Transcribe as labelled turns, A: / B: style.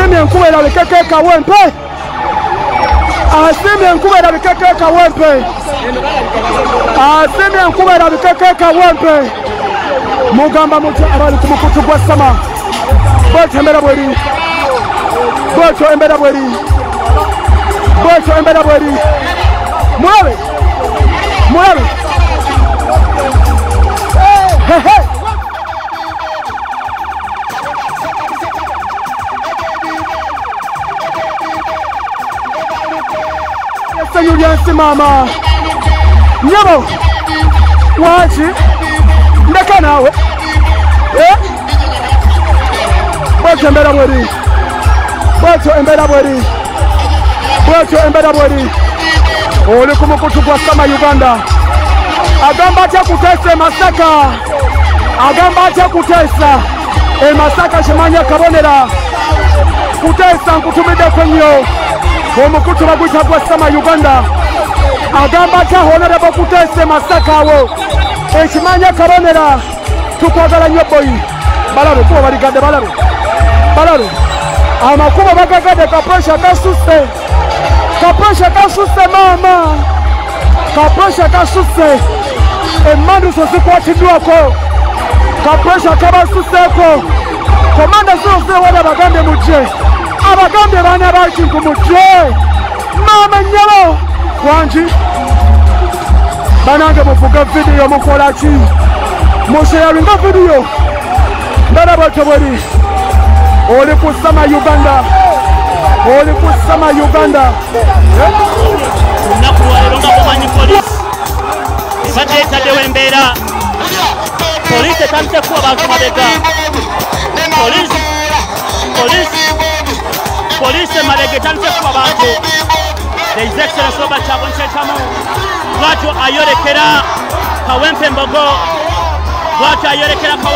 A: Asimye enkuba erabikeko Kawempe. Asimye enkuba erabikeko Kawempe. Asimye enkuba erabikeko Kawempe. Mugamba muti abali ku mukutu gwa Sama. Bwetyo embeera bweri. Bwetyo embeera bweri. Bwetyo embeera bweri. Mulabe. Mulabe. Hey, hey. Yuliansi mama nyabo wachi ndeka nawe bwetyo embeera bweri. Bwetyo embeera bweri. Bwetyo embeera bweri. Oli ku mukutu gwa Sama Uganda. Agamba atya kuteesa e Masaka. Agamba atya kuteesa e Masaka kimanya kabonera. Kuteesa nkutumiddeko nnyo. Omukutu baguyita gwa Sama Uganda. Agamba atya honorable kuteesa e Masaka awo. Ekimanya kabonera. Tukwagala nnyo boyi. Balabe kuba baligadde balabe. Balabe. Amakubo bagagadde kapresha kasuse. Kapresha kasuse mama. Kapresha kasuse. Emmandu zo zikwatiddwako. Kapresha kabasuseeko. Komanda zose wada bagambye mujje. Abagambye baana bakintu mujje. Mama nyabo. Wanji. Banange muvuga video mukola ki? Musharinga video. Ndara bwetyo bweri. Oli ku Sama Uganda. Oli ku Sama Uganda.
B: Nakuwalero nga kumanyi polisi. Bateetaddewo embeera. Polisi etandise kuwa bantu mabega. Polisi emabega etandise kuwa bantu. His Excellency Robert Kyagulanyi Ssentamu bw'atyo ayorekera Kawempe Mbogo. Bw'atyo ayorekera Kawempe.